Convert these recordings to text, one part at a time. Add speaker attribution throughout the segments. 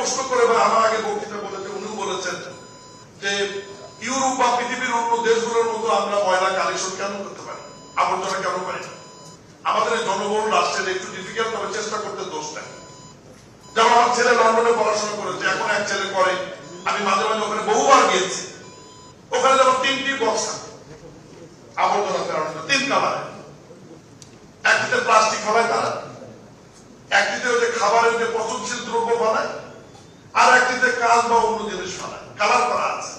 Speaker 1: প্রশ্ন করে বা আমার আগে বক্তৃতা বলেছে, উনিও বলেছেন যে ইউরোপ বা পৃথিবীর অন্য দেশগুলোর মতো আমরা ময়লা কালেকশন কেন করতে পারি, আবর্জনা কেন পারি না? আমাদের এই জনবহুল রাষ্ট্রের একটু ডিফিকাল্ট, তবে চেষ্টা করতে দোষ নেই। যেমন আমার ছেলে লন্ডনে পড়াশোনা করেছে, এখন এক ছেলে করে, আমি মাঝে মাঝে ওখানে বহুবার গিয়েছি। ওখানে যেমন 3টি বক্স আবর্জনা ফেরানোর জন্য, 3 কালারে। একটিতে প্লাস্টিক ফেলায় তারা, একটিতে ওই যে খাবারের যে পচনশীল দ্রব্য ফেলায়, আর একটিতে কাজ বা অন্য জিনিস ফেলায়। কালার করা আছে,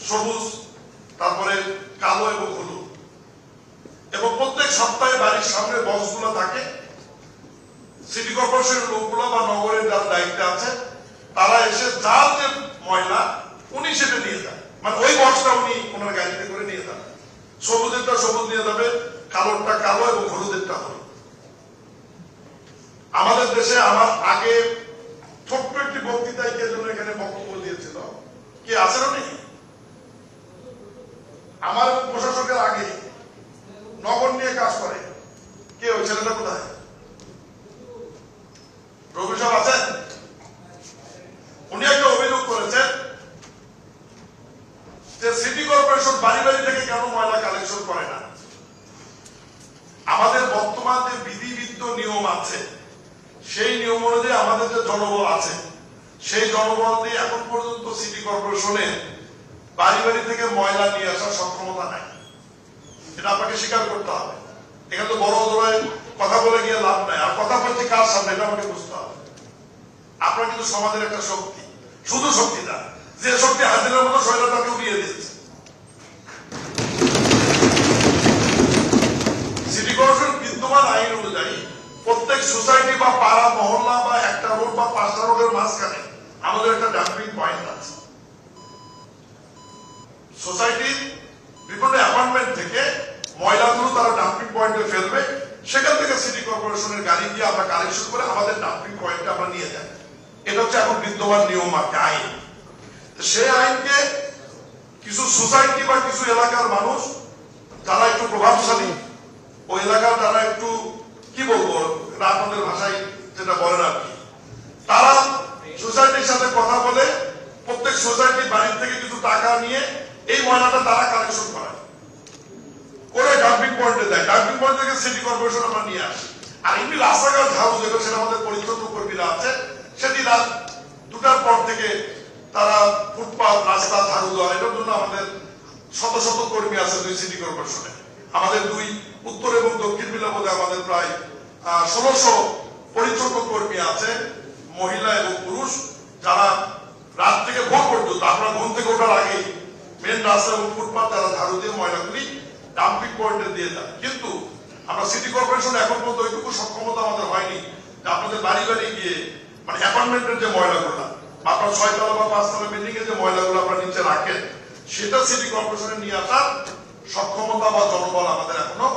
Speaker 1: সবুজ, তারপরে কালো এবং হলুদ। এবং প্রত্যেক সপ্তাহে বাড়ির সামনে বক্সগুলো থাকে। সিটি কর্পোরেশনের লোকগুলো বা নগরের যার দায়িত্বে আছে, তারা এসে যার যে ময়লা উনি সেটা নিয়ে যান, মানে ওই বক্সটা উনি ওনার গাড়িতে করে নিয়ে যান। সবুজেরটা সবুজ নিয়ে যাবে, কালোরটা কালো এবং হলুদেরটা হলুদ। আমাদের দেশে আমার আগে ছোট্ট একটি বক্তৃতায় কে জন্য এখানে বক্তব্য দিয়েছিল, কে আছেন উনি? আমার প্রশাসকের আগে নগর নিয়ে কাজ করে কে, ওই ছেলেটা কোথায়? রবি সাহেব আছেন? উনি একটা অভিযোগ করেছেন যে সিটি কর্পোরেশন বাড়ি বাড়ি থেকে কেন ময়লা কালেকশন করে না। আমাদের বর্তমান যে বিধিবিদ্ধ নিয়ম আছে, সেই নিয়ম অনুযায়ী আমাদের যে জনবল আছে, সেই জনবল দিয়ে এখন পর্যন্ত সিটি কর্পোরেশনের বাড়ি বাড়ি থেকে ময়লা নিয়ে আসার সক্ষমতা নাই। এটা আপনাকে স্বীকার করতে হবে। এখানে তো বড় ধরে কথা বলে গিয়ে লাভ নাই। আর কথা বলছি কার সামনে, এটা আমাকে বুঝতে হবে। আপনার কিন্তু সমাজের একটা শক্তি, শুধু শক্তি না, যে শক্তি হাজিরার মতো শৈলতাকে উড়িয়ে দিয়েছে। সিটি কর্পোরেশন বিদ্যমান আইন অনুযায়ী প্রত্যেক সোসাইটি বা পাড়া মহল্লা বা একটা রোড বা 5টা রোডের মাঝখানে আমাদের একটা ডাম্পিং পয়েন্ট আছে। সোসাইটির বিভিন্ন অ্যাপার্টমেন্ট থেকে ময়লাগুলো তারা ডাম্পিং পয়েন্টে ফেলবে, সেখান থেকে সিটি কর্পোরেশনের গাড়ি দিয়ে আমরা কালেকশন করে আমাদের ডাম্পিং পয়েন্টে আমরা নিয়ে যাই। এটা হচ্ছে এখন বিদ্যমান নিয়ম আর আইন। সেই আইনকে কিছু সোসাইটি বা কিছু এলাকার মানুষ যারা একটু প্রভাবশালী, ওই এলাকার যারা একটু কি বলবো, আপনাদের ভাষায় যেটা বলেন আর কি, তারা সোসাইটির সাথে কথা বলে প্রত্যেক সোসাইটির বাড়ির থেকে কিছু টাকা নিয়ে এই ময়লাটা তারা কালেকশন করে ডাম্পিং পয়েন্টে দেয়। ডাম্পিং পয়েন্ট থেকে সিটি কর্পোরেশন আমরা নিয়ে আসি। আর এমনি রাস্তাঘাট ঝাড়ু যেটা, সেটা আমাদের পরিচ্ছন্ন কর্মীরা আছে, সেটি রাত 2টার পর থেকে তারা ফুটপাথ রাস্তা ঝাড়ু দেওয়া, এটার জন্য আমাদের শত শত কর্মী আছে 2 সিটি কর্পোরেশনে। আমাদের 2 উত্তর এবং দক্ষিণ মিলে বোধহয় আমাদের প্রায় 1600 পরিচ্ছন্ন কর্মী আছে, মহিলা এবং পুরুষ, যারা রাত থেকে ভোর পর্যন্ত, আপনার ঘুম থেকে ওঠার আগে মেন রাস্তা এবং ফুটপাথ তারা ঝাড়ু দিয়ে ময়লাগুলি ডাম্পিং পয়েন্টে দিয়ে যায়। কিন্তু আমরা সিটি কর্পোরেশন এখন পর্যন্ত ওইটুকু সক্ষমতা আমাদের হয়নি যে আপনাদের বাড়ি বাড়ি গিয়ে, মানে অ্যাপার্টমেন্টের যে ময়লাগুলো, আপনার 6 তলা বা 5 তলা বিল্ডিং এর যে ময়লাগুলো আপনার নিচে রাখেন, সেটা সিটি কর্পোরেশনে নিয়ে আসার সক্ষমতা বা জনবল আমাদের এখনো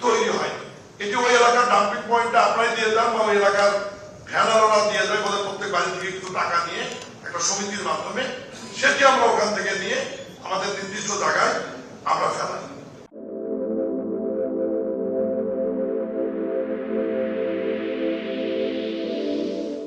Speaker 1: তৈরি হয়নি। এটি ওই এলাকার ডাম্পিং পয়েন্টে আপনারাই দিয়ে যান বা ওই এলাকার ভ্যানাররা দিয়ে যায়, বলে প্রত্যেক বাড়ি থেকে কিছু টাকা নিয়ে একটা সমিতির মাধ্যমে সেটি আমরা ওখান থেকে নিয়ে আমাদের নির্দিষ্ট জায়গায় আমরা ফেলাই।